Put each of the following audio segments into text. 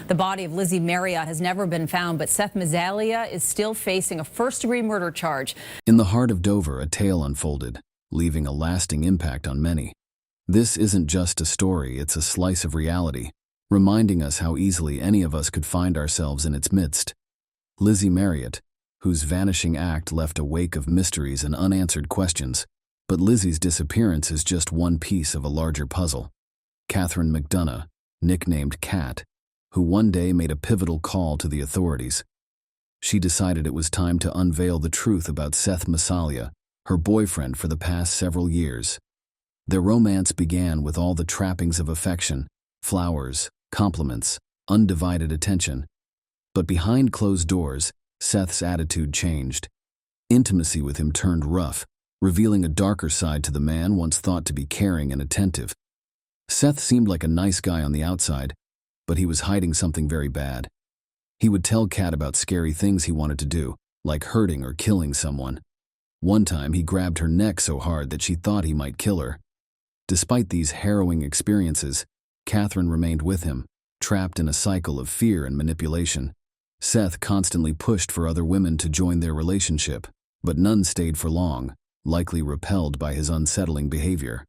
The body of Lizy Marriot has never been found, but Seth Mazalia is still facing a first-degree murder charge. In the heart of Dover, a tale unfolded, leaving a lasting impact on many. This isn't just a story, it's a slice of reality, reminding us how easily any of us could find ourselves in its midst. Lizy Marriot, whose vanishing act left a wake of mysteries and unanswered questions. But Lizy's disappearance is just one piece of a larger puzzle. Catherine McDonough, nicknamed Cat, who one day made a pivotal call to the authorities. She decided it was time to unveil the truth about Seth Mazalia, her boyfriend for the past several years. Their romance began with all the trappings of affection, flowers, compliments, undivided attention. But behind closed doors, Seth's attitude changed. Intimacy with him turned rough, revealing a darker side to the man once thought to be caring and attentive. Seth seemed like a nice guy on the outside, but he was hiding something very bad. He would tell Kat about scary things he wanted to do, like hurting or killing someone. One time he grabbed her neck so hard that she thought he might kill her. Despite these harrowing experiences, Catherine remained with him, trapped in a cycle of fear and manipulation. Seth constantly pushed for other women to join their relationship, but none stayed for long, likely repelled by his unsettling behavior.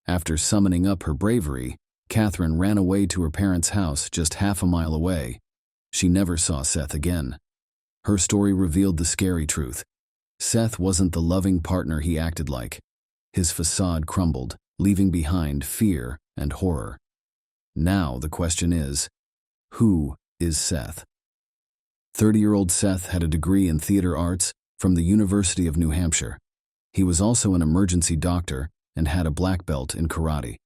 After summoning up her bravery, Catherine ran away to her parents' house just half a mile away. She never saw Seth again. Her story revealed the scary truth. Seth wasn't the loving partner he acted like. His facade crumbled, leaving behind fear and horror. Now the question is, who is Seth? 30-year-old Seth had a degree in theater arts from the University of New Hampshire. He was also an emergency doctor and had a black belt in karate.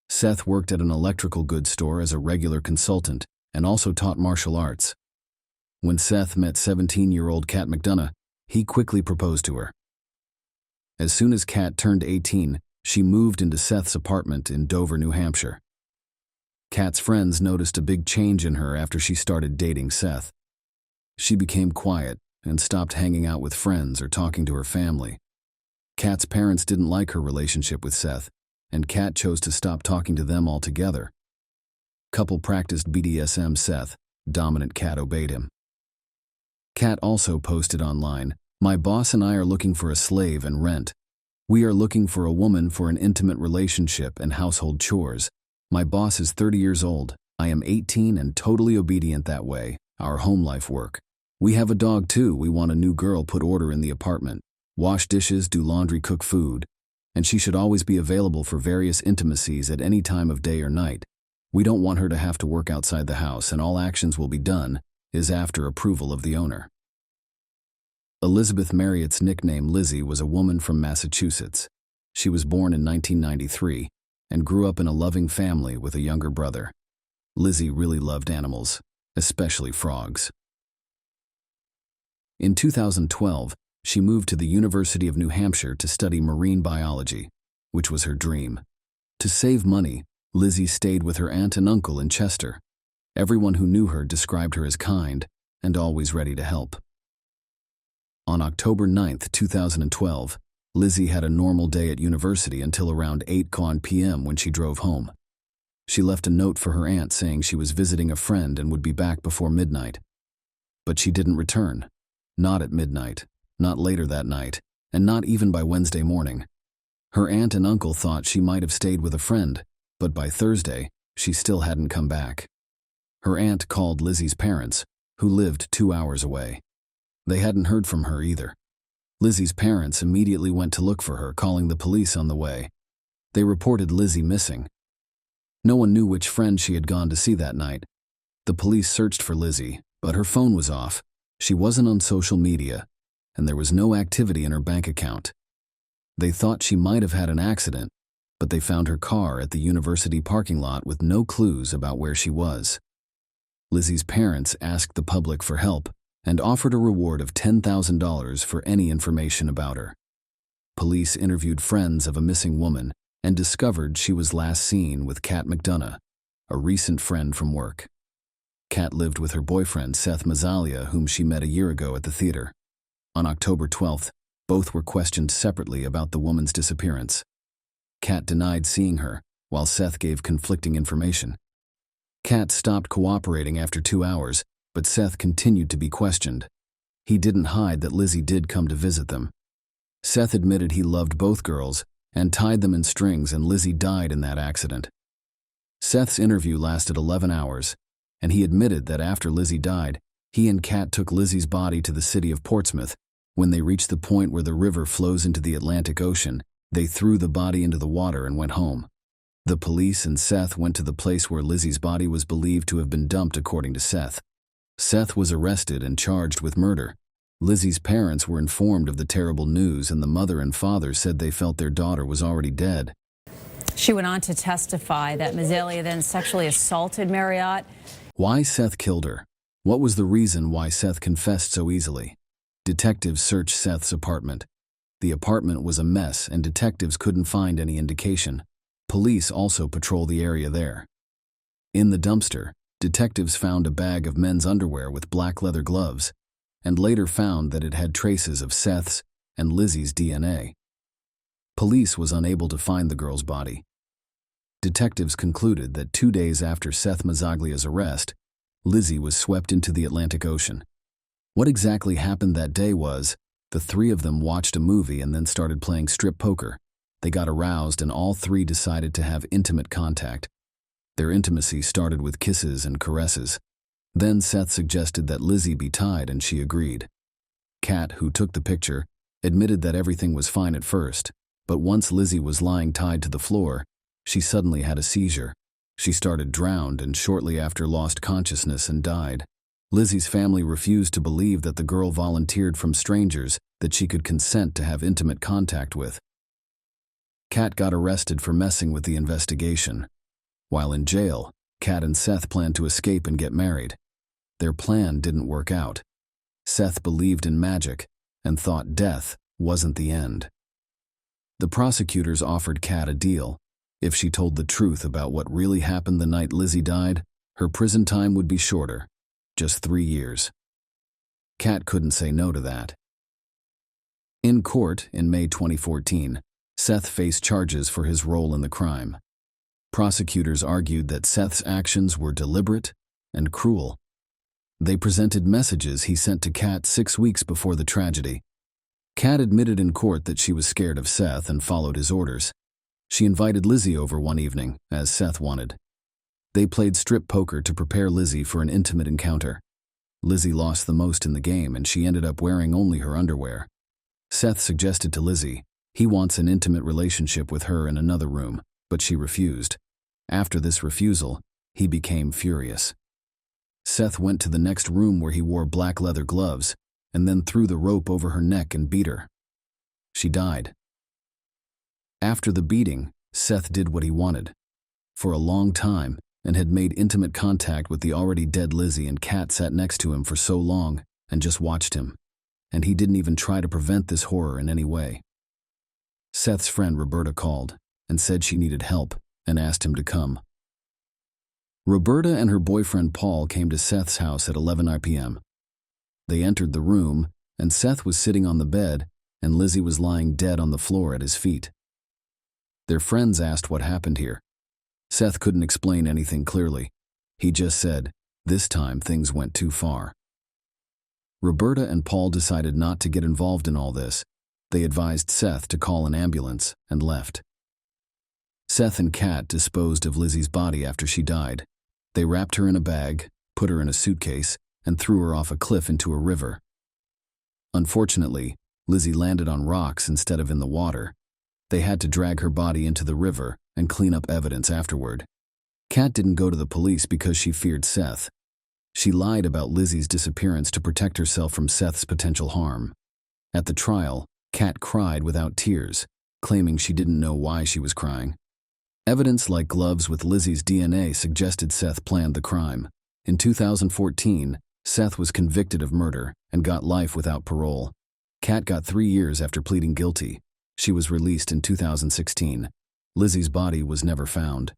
Seth worked at an electrical goods store as a regular consultant and also taught martial arts. When Seth met 17-year-old Kat McDonough, he quickly proposed to her. As soon as Kat turned 18, she moved into Seth's apartment in Dover, New Hampshire. Kat's friends noticed a big change in her after she started dating Seth. She became quiet and stopped hanging out with friends or talking to her family. Kat's parents didn't like her relationship with Seth, and Kat chose to stop talking to them altogether. Couple practiced BDSM. Seth, dominant Kat, obeyed him. Kat also posted online, "My boss and I are looking for a slave and rent. We are looking for a woman for an intimate relationship and household chores. My boss is 30 years old. I am 18 and totally obedient that way. Our home life work. We have a dog too. We want a new girl, put order in the apartment. Wash dishes, do laundry, cook food. And she should always be available for various intimacies at any time of day or night. We don't want her to have to work outside the house, and all actions will be done is after approval of the owner." Elizabeth Marriot's nickname Lizy was a woman from Massachusetts. She was born in 1993 and grew up in a loving family with a younger brother. Lizy really loved animals, especially frogs. In 2012, she moved to the University of New Hampshire to study marine biology, which was her dream. To save money, Lizy stayed with her aunt and uncle in Chester. Everyone who knew her described her as kind and always ready to help. On October 9, 2012, Lizy had a normal day at university until around 8 p.m. when she drove home. She left a note for her aunt saying she was visiting a friend and would be back before midnight. But she didn't return. Not at midnight, not later that night, and not even by Wednesday morning. Her aunt and uncle thought she might have stayed with a friend, but by Thursday, she still hadn't come back. Her aunt called Lizy's parents, who lived 2 hours away. They hadn't heard from her either. Lizy's parents immediately went to look for her, calling the police on the way. They reported Lizy missing. No one knew which friend she had gone to see that night. The police searched for Lizy, but her phone was off. She wasn't on social media, and there was no activity in her bank account. They thought she might have had an accident, but they found her car at the university parking lot with no clues about where she was. Lizy's parents asked the public for help and offered a reward of $10,000 for any information about her. Police interviewed friends of a missing woman and discovered she was last seen with Kat McDonough, a recent friend from work. Kat lived with her boyfriend Seth Mazalia, whom she met a year ago at the theater. On October 12th, both were questioned separately about the woman's disappearance. Kat denied seeing her, while Seth gave conflicting information. Kat stopped cooperating after 2 hours, but Seth continued to be questioned. He didn't hide that Lizy did come to visit them. Seth admitted he loved both girls and tied them in strings, and Lizy died in that accident. Seth's interview lasted 11 hours, and he admitted that after Lizy died, he and Kat took Lizy's body to the city of Portsmouth. When they reached the point where the river flows into the Atlantic Ocean, they threw the body into the water and went home. The police and Seth went to the place where Lizy's body was believed to have been dumped, according to Seth. Seth was arrested and charged with murder. Lizy's parents were informed of the terrible news, and the mother and father said they felt their daughter was already dead. She went on to testify that Marriot then sexually assaulted Marriot. Why Seth killed her? What was the reason why Seth confessed so easily? Detectives searched Seth's apartment. The apartment was a mess, and detectives couldn't find any indication. Police also patrol the area there. In the dumpster, detectives found a bag of men's underwear with black leather gloves, and later found that it had traces of Seth's and Lizy's DNA. Police was unable to find the girl's body. Detectives concluded that 2 days after Seth Mazzaglia's arrest, Lizy was swept into the Atlantic Ocean. What exactly happened that day was, the three of them watched a movie and then started playing strip poker. They got aroused, and all three decided to have intimate contact. Their intimacy started with kisses and caresses. Then Seth suggested that Lizy be tied, and she agreed. Kat, who took the picture, admitted that everything was fine at first, but once Lizy was lying tied to the floor, she suddenly had a seizure. She started drowned and shortly after lost consciousness and died. Lizy's family refused to believe that the girl volunteered from strangers that she could consent to have intimate contact with. Kat got arrested for messing with the investigation. While in jail, Kat and Seth planned to escape and get married. Their plan didn't work out. Seth believed in magic and thought death wasn't the end. The prosecutors offered Kat a deal. If she told the truth about what really happened the night Lizy died, her prison time would be shorter, just 3 years. Kat couldn't say no to that. In court in May 2014, Seth faced charges for his role in the crime. Prosecutors argued that Seth's actions were deliberate and cruel. They presented messages he sent to Kat 6 weeks before the tragedy. Kat admitted in court that she was scared of Seth and followed his orders. She invited Lizy over one evening, as Seth wanted. They played strip poker to prepare Lizy for an intimate encounter. Lizy lost the most in the game, and she ended up wearing only her underwear. Seth suggested to Lizy he wants an intimate relationship with her in another room, but she refused. After this refusal, he became furious. Seth went to the next room where he wore black leather gloves and then threw the rope over her neck and beat her. She died. After the beating, Seth did what he wanted. For a long time, and had made intimate contact with the already dead Lizy, and Kat sat next to him for so long and just watched him. And he didn't even try to prevent this horror in any way. Seth's friend Roberta called and said she needed help and asked him to come. Roberta and her boyfriend Paul came to Seth's house at 11 p.m. They entered the room, and Seth was sitting on the bed, and Lizy was lying dead on the floor at his feet. Their friends asked what happened here. Seth couldn't explain anything clearly. He just said, this time things went too far. Roberta and Paul decided not to get involved in all this. They advised Seth to call an ambulance and left. Seth and Kat disposed of Lizy's body after she died. They wrapped her in a bag, put her in a suitcase, and threw her off a cliff into a river. Unfortunately, Lizy landed on rocks instead of in the water. They had to drag her body into the river and clean up evidence afterward. Kat didn't go to the police because she feared Seth. She lied about Lizy's disappearance to protect herself from Seth's potential harm. At the trial, Kat cried without tears, claiming she didn't know why she was crying. Evidence like gloves with Lizy's DNA suggested Seth planned the crime. In 2014, Seth was convicted of murder and got life without parole. Kat got 3 years after pleading guilty. She was released in 2016. Lizy's body was never found.